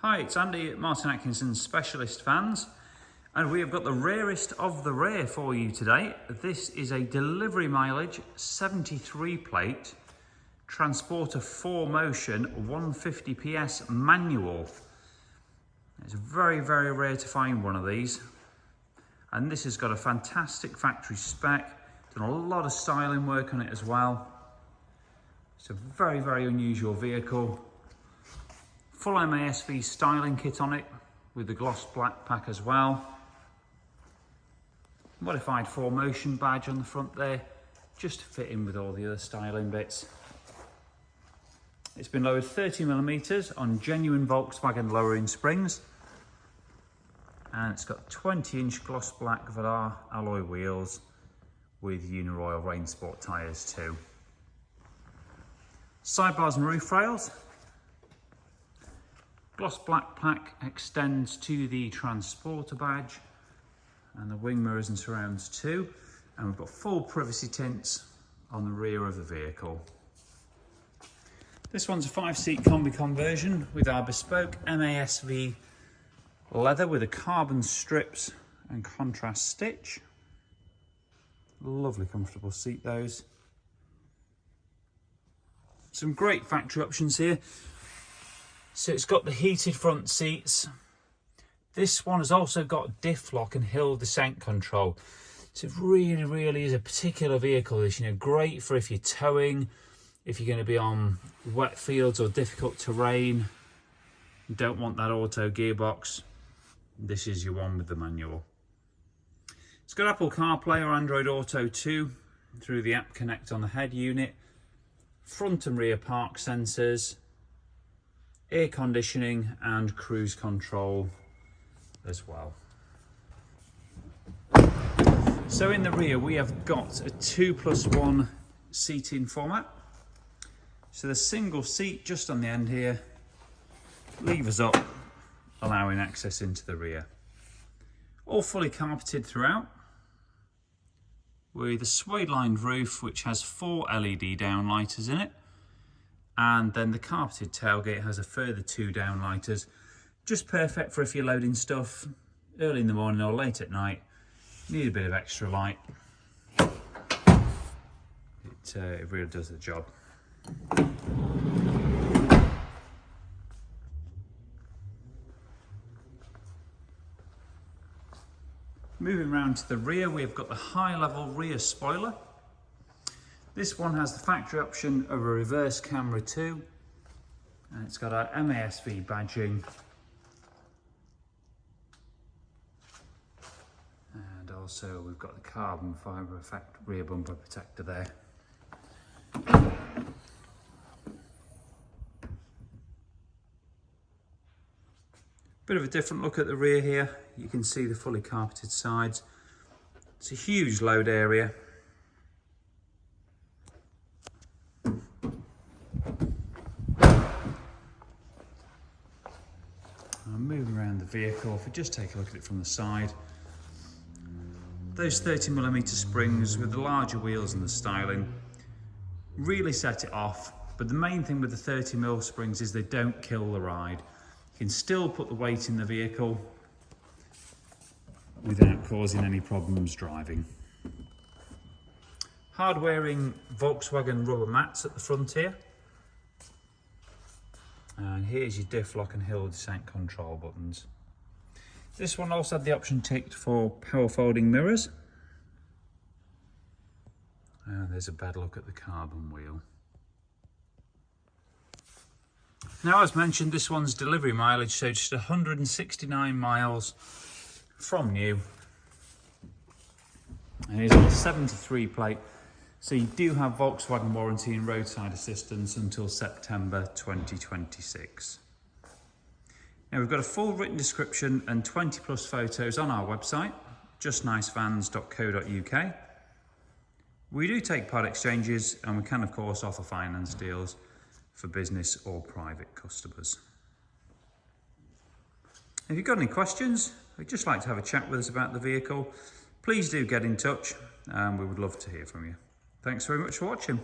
Hi, it's Andy at Martin Atkinson's Specialist Fans, and we have got the rarest of the rare for you today. This is a delivery mileage 73 plate Transporter 4Motion 150 PS manual. It's very rare to find one of these, and this has got a fantastic factory spec, done a lot of styling work on it as well. It's a very unusual vehicle. Full MASV styling kit on it with the gloss black pack as well. Modified 4Motion badge on the front there, just to fit in with all the other styling bits. It's been lowered 30mm on genuine Volkswagen lowering springs. And it's got 20-inch gloss black Velar alloy wheels with Uniroyal Rain Sport tyres too. Sidebars and roof rails. Gloss black pack extends to the transporter badge and the wing mirrors and surrounds too. And we've got full privacy tints on the rear of the vehicle. This one's a 5-seat Kombi conversion with our bespoke MASV leather with the carbon strips and contrast stitch. Lovely comfortable seat those. Some great factory options here. So it's got the heated front seats. This one has also got diff lock and hill descent control. So it really is a particular vehicle. This, great for if you're towing, if you're going to be on wet fields or difficult terrain. You don't want that auto gearbox. This is your one with the manual. It's got Apple CarPlay or Android Auto too through the App Connect on the head unit. Front and rear park sensors, air conditioning and cruise control as well. So in the rear we have got a 2+1 seating format. So the single seat just on the end here, levers up, allowing access into the rear. All fully carpeted throughout, with a suede lined roof which has 4 LED downlighters in it, and then the carpeted tailgate has a further 2 downlighters, just perfect for if you're loading stuff early in the morning or late at night, need a bit of extra light. It really does the job. Moving round to the rear, we've got the high-level rear spoiler. This one has the factory option of a reverse camera too, and it's got our MASV badging, and also we've got the carbon fibre effect rear bumper protector there. Bit of a different look at the rear here. You can see the fully carpeted sides. It's a huge load area. I'm moving around the vehicle. If we just take a look at it from the side, those 30mm springs with the larger wheels and the styling really set it off. But the main thing with the 30mm springs is they don't kill the ride. You can still put the weight in the vehicle without causing any problems driving. Hard wearing Volkswagen rubber mats at the front here. And here's your diff lock and hill descent control buttons. This one also had the option ticked for power folding mirrors. And there's a better look at the carbon wheel. Now, as mentioned, this one's delivery mileage, so just 169 miles from new. And it is on a 73 plate, so you do have Volkswagen warranty and roadside assistance until September 2026. Now, we've got a full written description and 20+ photos on our website, justnicefans.co.uk. We do take part exchanges, and we can of course offer finance deals for business or private customers. If you've got any questions, or you'd just like to have a chat with us about the vehicle, please do get in touch, and we would love to hear from you. Thanks very much for watching.